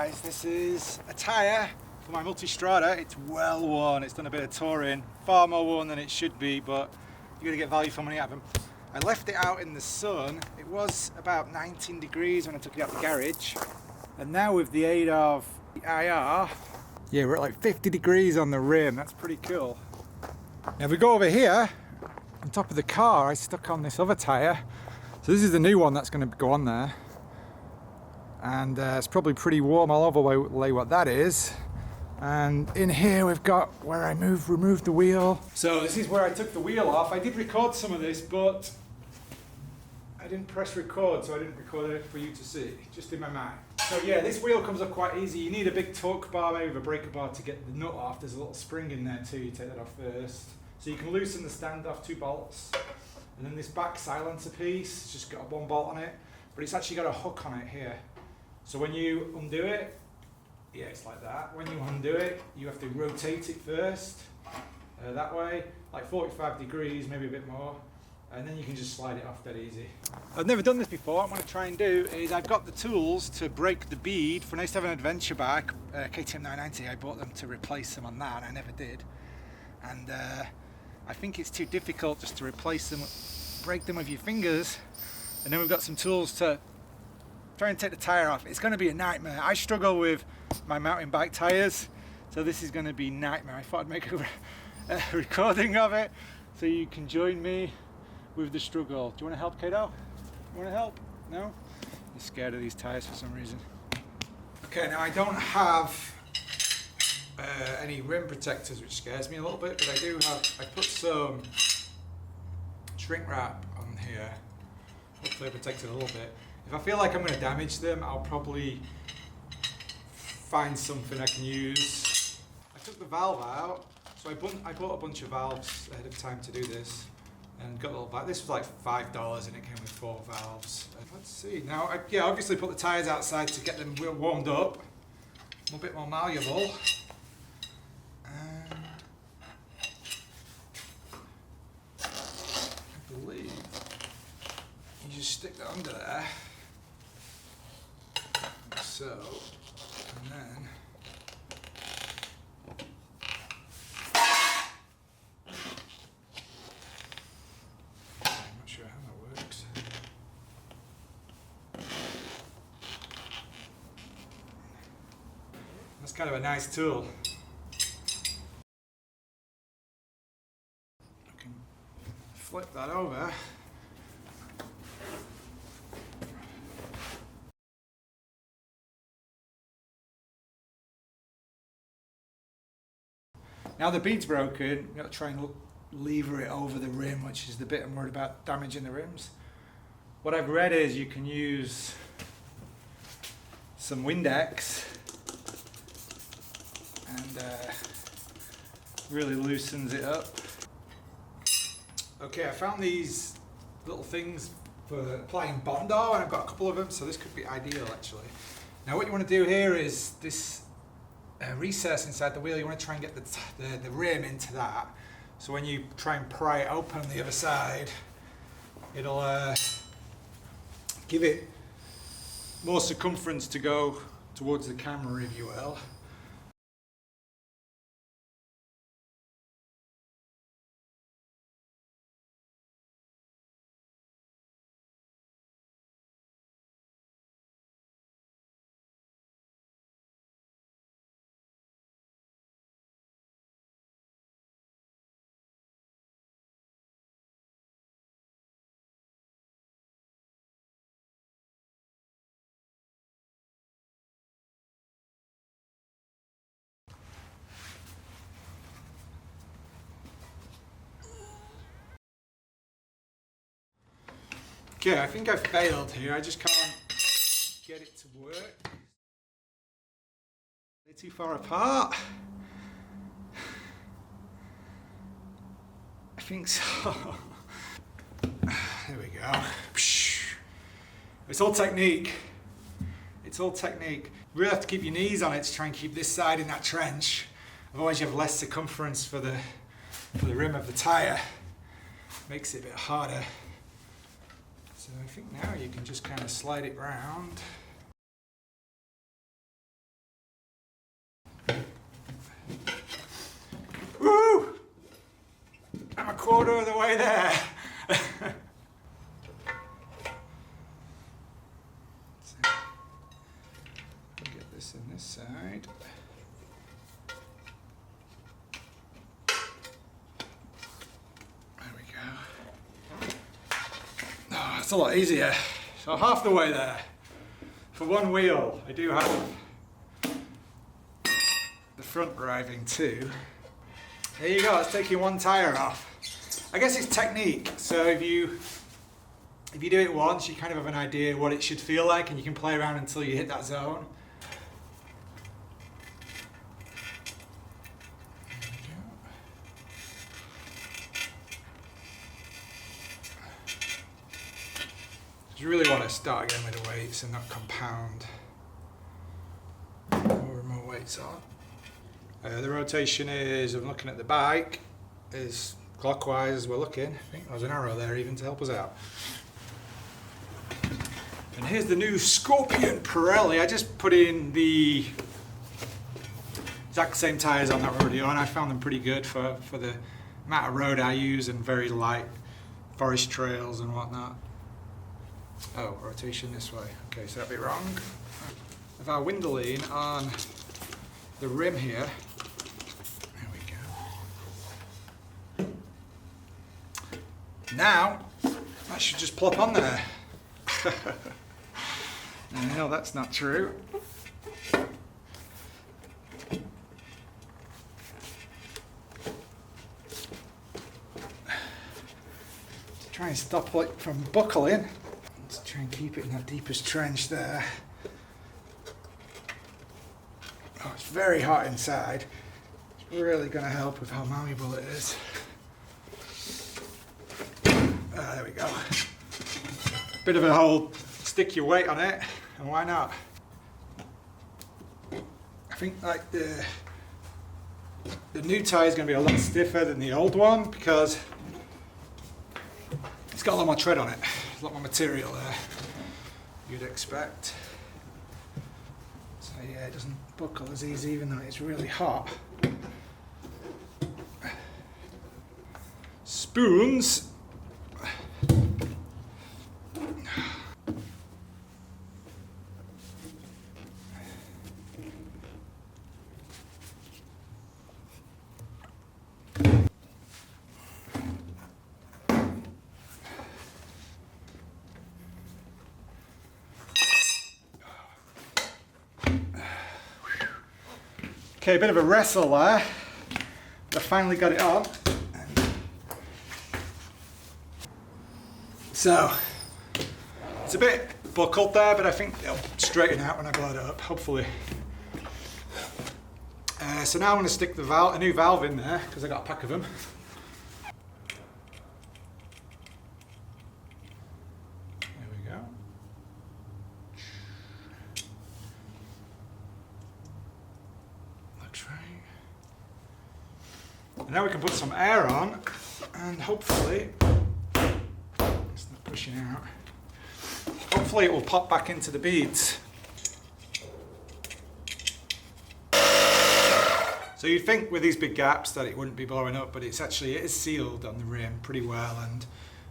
guys, this is a tyre for my Multistrada. It's well worn, it's done a bit of touring, far more worn than it should be, but you're going to get value for money out of them. I left it out in the sun. It was about 19 degrees when I took it out the garage, and now with the aid of the IR, yeah, we're at like 50 degrees on the rim. That's pretty cool. Now if we go over here on top of the car, I stuck on this other tyre. So this is the new one that's going to go on there, and it's probably pretty warm. I'll overlay what that is. And in here we've got where I removed the wheel. So this is where I took the wheel off. I did record some of this, but I didn't press record, so I didn't record it for you to see, just in my mind. So yeah, this wheel comes up quite easy. You need a big torque bar, maybe with a breaker bar, to get the nut off. There's a little spring in there too, you take that off first. So you can loosen the standoff 2 bolts. And then this back silencer piece, it's just got one bolt on it, but it's actually got a hook on it here. So when you undo it, yeah, it's like that. When you undo it, you have to rotate it first, that way, like 45 degrees, maybe a bit more, and then you can just slide it off dead easy. I've never done this before. What I'm going to try and do is, I've got the tools to break the bead. When I used to have an adventure bike, KTM 990, I bought them to replace them on that, and I never did. And I think it's too difficult just to replace them, break them with your fingers, and then we've got some tools to try and take the tyre off. It's going to be a nightmare. I struggle with my mountain bike tyres, so this is going to be a nightmare. I thought I'd make a recording of it so you can join me with the struggle. Do you want to help, Kato? You want to help? No? You're scared of these tyres for some reason. Okay, now I don't have any rim protectors, which scares me a little bit, but I do have, I put some shrink wrap on here. Hopefully I protect it a little bit. If I feel like I'm going to damage them, I'll probably find something I can use. I took the valve out, so I bought a bunch of valves ahead of time to do this, and got a little bag. This was like $5 and it came with 4 valves. Let's see, now I obviously put the tyres outside to get them warmed up, a bit more malleable. And I believe you just stick that under there, like so, and then I'm not sure how that works. That's kind of a nice tool. I can flip that over. Now the bead's broken, we've got to try and lever it over the rim, which is the bit I'm worried about damaging the rims. What I've read is you can use some Windex, and really loosens it up. Okay, I found these little things for applying Bondo, and I've got a couple of them, so this could be ideal actually. Now what you want to do here is this recess inside the wheel. You want to try and get the rim into that, so when you try and pry it open on the other side, it'll give it more circumference to go towards the camera, if you will. Okay, I think I failed here. I just can't get it to work. They're too far apart. I think so. There we go. It's all technique. It's all technique. You really have to keep your knees on it to try and keep this side in that trench. Otherwise you have less circumference for the rim of the tyre. Makes it a bit harder. So I think now you can just kind of slide it round. quarter of the way there. Get this in this side. There we go. Oh, it's a lot easier. So half the way there. For one wheel, I do have the front driving too. There you go, it's taking one tyre off. I guess it's technique, so if you do it once, you kind of have an idea what it should feel like and you can play around until you hit that zone. You really want to start again with the weights and not compound more weights on. The rotation is, I'm looking at the bike, is clockwise as we're looking. I think there's an arrow there even to help us out. And here's the new Scorpion Pirelli. I just put in the exact same tyres on that we're already on. I found them pretty good for the amount of road I use and very light forest trails and whatnot. Oh, rotation this way. Okay, so that'd be wrong. If I window lean on the rim here, there we go. Now, that should just plop on there. No, that's not true. Try and stop it from buckling. Let's try and keep it in that deepest trench there. Oh, it's very hot inside. It's really going to help with how malleable it is. There we go. Bit of a hold. Stick your weight on it, and why not? I think like the new tyre is going to be a lot stiffer than the old one because it's got a lot more tread on it. A lot more material there, you'd expect. So yeah, it doesn't buckle as easy even though it's really hot. Spoons. Okay, a bit of a wrestle there, but I finally got it on. So, it's a bit buckled there, but I think it'll straighten out when I blow it up, hopefully. So now I'm going to stick a new valve in there, because I got a pack of them. There we go. And now we can put some air on and hopefully, it's not pushing out, hopefully it will pop back into the beads. So you'd think with these big gaps that it wouldn't be blowing up, but it is sealed on the rim pretty well, and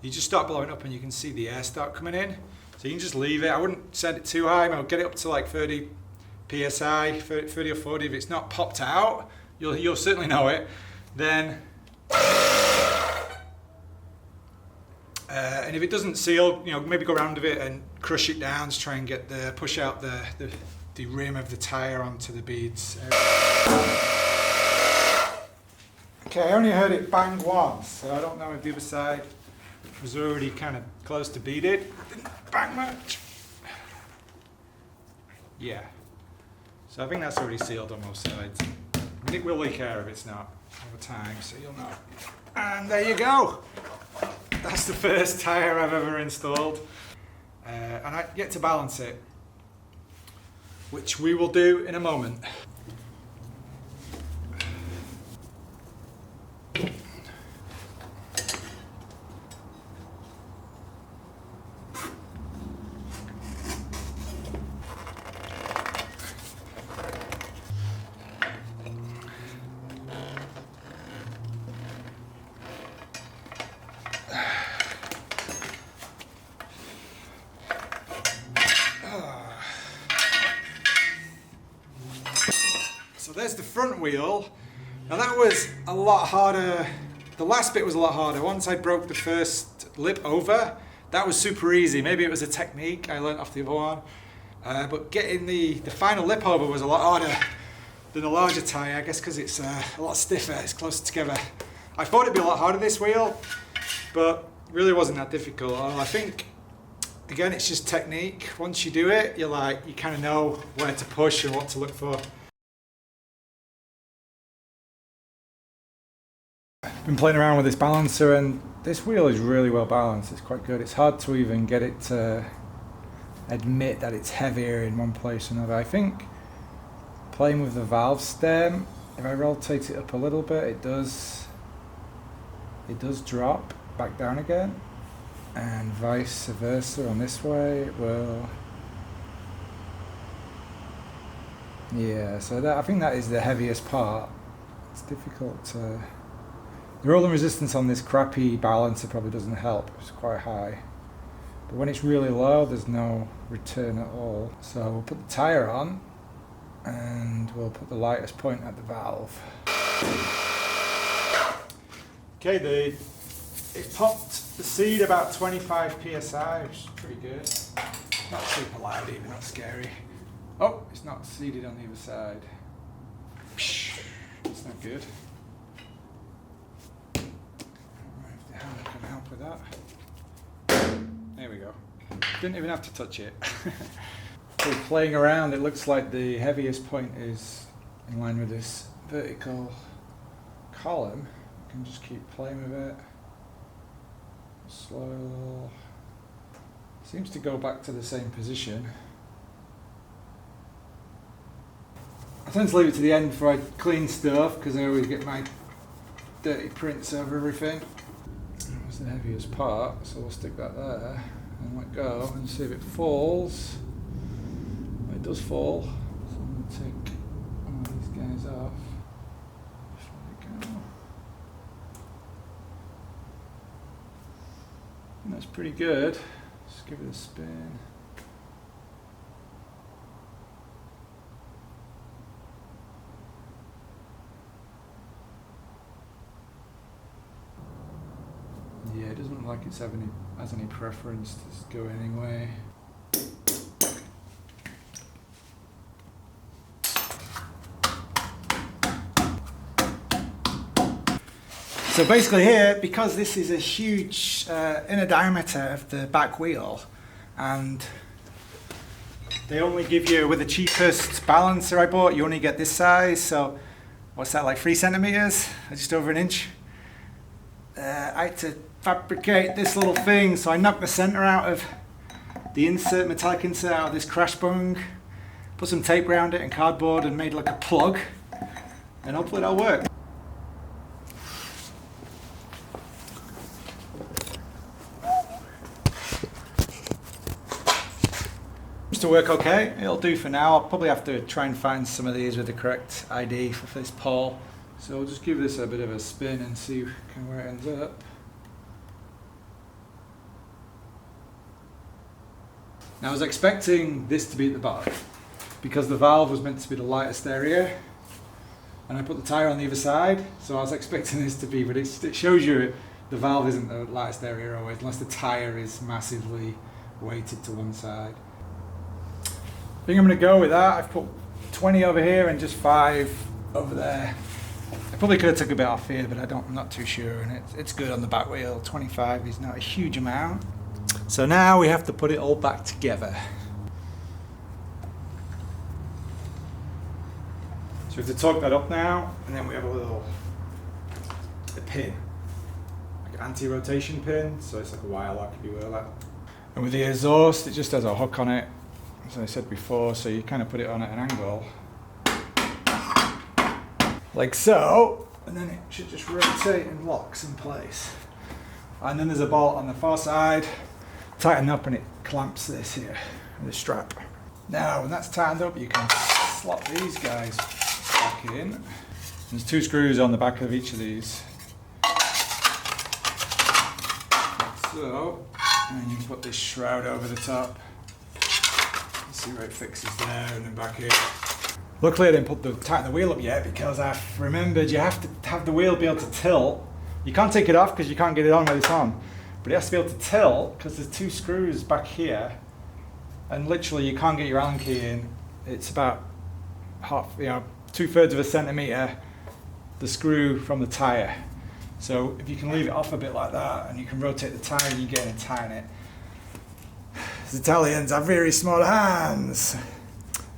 you just start blowing up and you can see the air start coming in. So you can just leave it. I wouldn't set it too high, I'll get it up to like 30 psi, 30 or 40. If it's not popped out, you'll certainly know it. Then, and if it doesn't seal, maybe go around with it and crush it down to try and push out the rim of the tyre onto the beads. Okay, I only heard it bang once, so I don't know if the other side was already kind of close to beaded. It didn't bang much. Yeah. So I think that's already sealed on both sides. I mean, it will leak air if it's not over time, so you'll know. And there you go. That's the first tyre I've ever installed. And I get to balance it, which we will do in a moment. there's the front wheel. Now that was a lot harder. The last bit was a lot harder. Once I broke the first lip over, that was super easy. Maybe it was a technique I learned off the other one. But getting the final lip over was a lot harder than a larger tyre, I guess because it's a lot stiffer, it's closer together. I thought it'd be a lot harder this wheel, but it really wasn't that difficult. I think, again, it's just technique. Once you do it, you kind of know where to push and what to look for. I've been playing around with this balancer and this wheel is really well balanced. It's quite good. It's hard to even get it to admit that it's heavier in one place or another. I think playing with the valve stem, if I rotate it up a little bit, it does drop back down again, and vice versa on this way it will. Yeah, so I think that is the heaviest part. It's difficult to... The rolling resistance on this crappy balancer probably doesn't help. It's quite high. But when it's really low, there's no return at all. So we'll put the tyre on and we'll put the lightest point at the valve. Okay, it popped the seed about 25 psi, which is pretty good. Not super loud even, not scary. Oh, it's not seeded on the other side. It's not good. I can help with that. There we go. Didn't even have to touch it. So playing around, it looks like the heaviest point is in line with this vertical column. You can just keep playing with it. Slow. Seems to go back to the same position. I tend to leave it to the end before I clean stuff because I always get my dirty prints over everything. That's the heaviest part, so we'll stick that there and let go and see if it falls. It does fall, so I'm going to take one of these guys off. Just let it go. And that's pretty good. Just give it a spin. Yeah, it doesn't look like it's has any preference to go anyway. So basically here, because this is a huge inner diameter of the back wheel, and they only give you, with the cheapest balancer I bought, you only get this size, so what's that, like 3 centimeters? Just over an inch? I had to fabricate this little thing, so I knocked the center out of the insert, metallic insert out of this crash bung, put some tape around it and cardboard and made like a plug, and hopefully that'll work. To work okay, it'll do for now. I'll probably have to try and find some of these with the correct ID for this pole. So we'll just give this a bit of a spin and see where it ends up. Now I was expecting this to be at the bottom because the valve was meant to be the lightest area, and I put the tyre on the other side, so I was expecting this to be, but it shows you the valve isn't the lightest area always, unless the tyre is massively weighted to one side. I think I'm going to go with that. I've put 20 over here and just 5 over there. I probably could have took a bit off here, but I'm not too sure, and it's good on the back wheel. 25 is not a huge amount. So now we have to put it all back together. So we have to torque that up now, and then we have a pin, like an anti-rotation pin, so it's like a wire lock if you will. And with the exhaust, it just has a hook on it, as I said before, so you kind of put it on at an angle, like so, and then it should just rotate and locks in place. And then there's a bolt on the far side, tighten up, and it clamps this here with a strap. Now, when that's tightened up, you can slot these guys back in. There's 2 screws on the back of each of these. Like so, and you can put this shroud over the top. See where it fixes there, and then back here. Luckily I didn't tighten the wheel up yet because I remembered you have to have the wheel be able to tilt. You can't take it off because you can't get it on with it's on. But it has to be able to tilt because there's 2 screws back here. And literally you can't get your Allen key in. It's about 2/3 of a centimetre, the screw from the tyre. So if you can leave it off a bit like that and you can rotate the tyre and you get in and tighten it. The Italians have very small hands.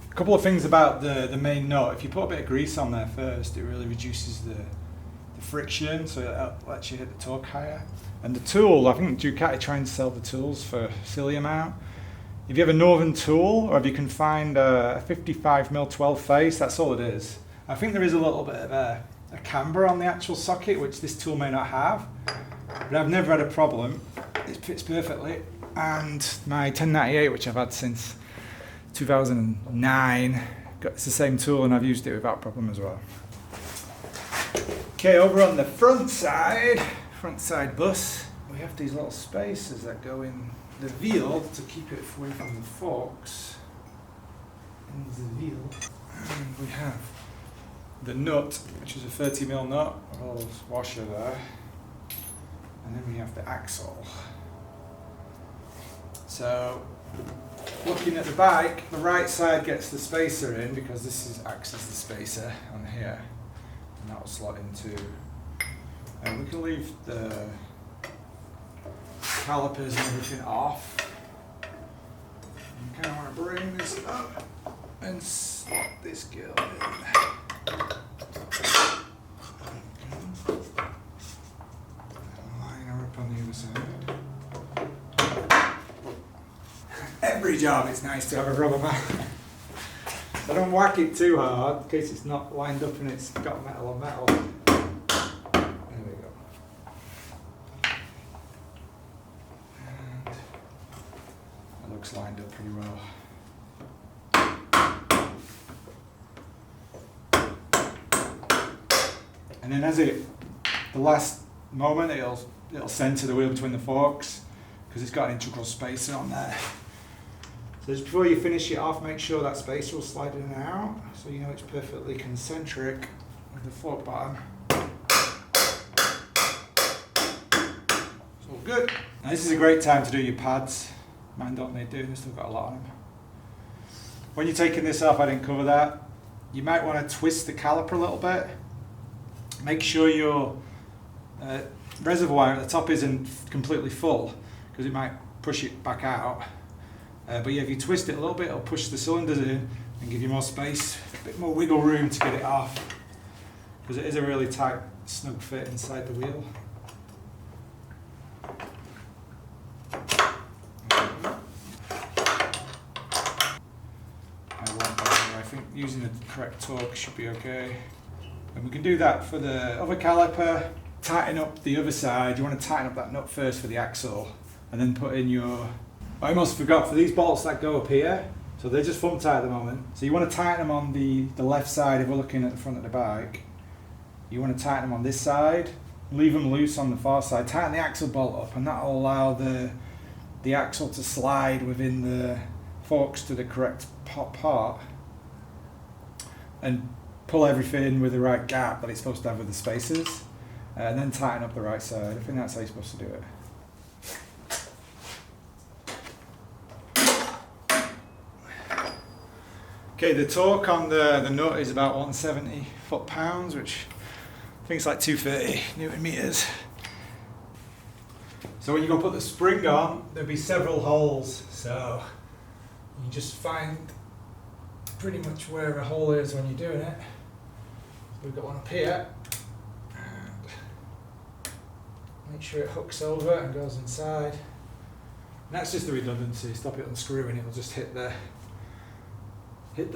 A couple of things about the main nut. If you put a bit of grease on there first, it really reduces the friction, so it lets you hit the torque higher. And the tool, I think Ducati trying to sell the tools for a silly amount. If you have a Northern tool, or if you can find a 55mm 12 face, that's all it is. I think there is a little bit of a camber on the actual socket, which this tool may not have, but I've never had a problem. It fits perfectly. And my 1098, which I've had since 2009, it's the same tool and I've used it without problem as well. Okay, over on the front side bus, we have these little spaces that go in the wheel to keep it away from the forks. In the wheel. And we have the nut, which is a 30mm nut, with a little washer there. And then we have the axle. So, looking at the bike, the right side gets the spacer in because this acts as the spacer on here, and that will slot into. And we can leave the calipers and everything off. You kind of want to bring this up and slot this girl in. Line her up on the other side. Every job it's nice to have a rubber mat. So don't whack it too hard in case it's not lined up and it's got metal on metal. There we go. And that looks lined up pretty well. And then the last moment it'll center the wheel between the forks because it's got an integral spacer on there. So just before you finish it off, make sure that spacer will slide in and out, so you know it's perfectly concentric with the fork bottom. It's all good. Now this is a great time to do your pads. Mine don't need doing, they've still got a lot on them. When you're taking this off, I didn't cover that, you might want to twist the caliper a little bit. Make sure your reservoir at the top isn't completely full, because it might push it back out. But yeah, if you twist it a little bit, it'll push the cylinders in and give you more space, a bit more wiggle room to get it off, because it is a really tight, snug fit inside the wheel. I think using the correct torque should be okay. And we can do that for the other caliper. Tighten up the other side. You want to tighten up that nut first for the axle, and then put in your... I almost forgot, for these bolts that go up here, so they're just thumb tight at the moment. So you want to tighten them on the left side if we're looking at the front of the bike. You want to tighten them on this side, leave them loose on the far side, tighten the axle bolt up, and that will allow the axle to slide within the forks to the correct part, and pull everything with the right gap that it's supposed to have with the spacers, and then tighten up the right side. I think that's how you're supposed to do it. Okay, the torque on the nut is about 170 foot-pounds, which I think it's like 230 Newton meters. So when you go put the spring on, there'll be several holes. So you just find pretty much where a hole is when you're doing it. So we've got one up here. And make sure it hooks over and goes inside. And that's just the redundancy. Stop it unscrewing, it'll just hit the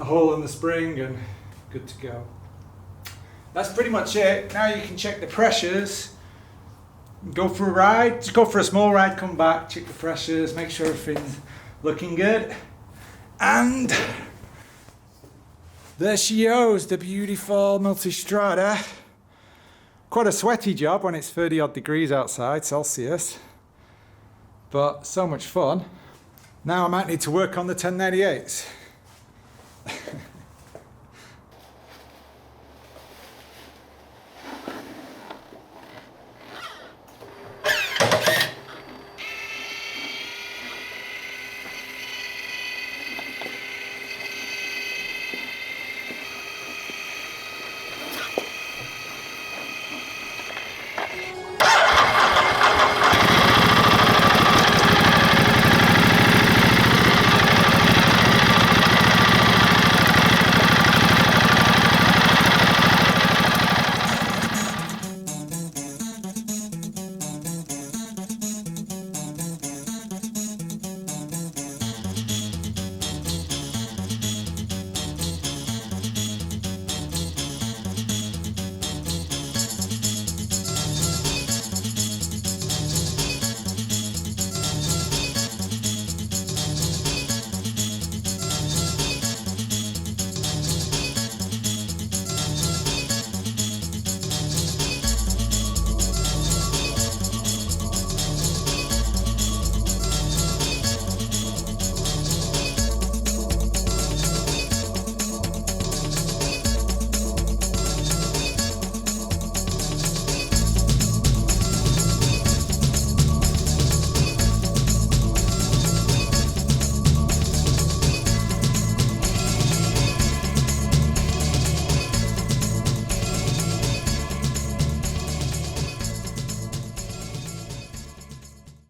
hole in the spring and good to go. That's pretty much it. Now you can check the pressures. Go for a ride, just go for a small ride, come back, check the pressures, make sure everything's looking good. And there she goes, the beautiful Multistrada. Quite a sweaty job when it's 30 odd degrees outside, Celsius. But so much fun. Now I might need to work on the 1098s.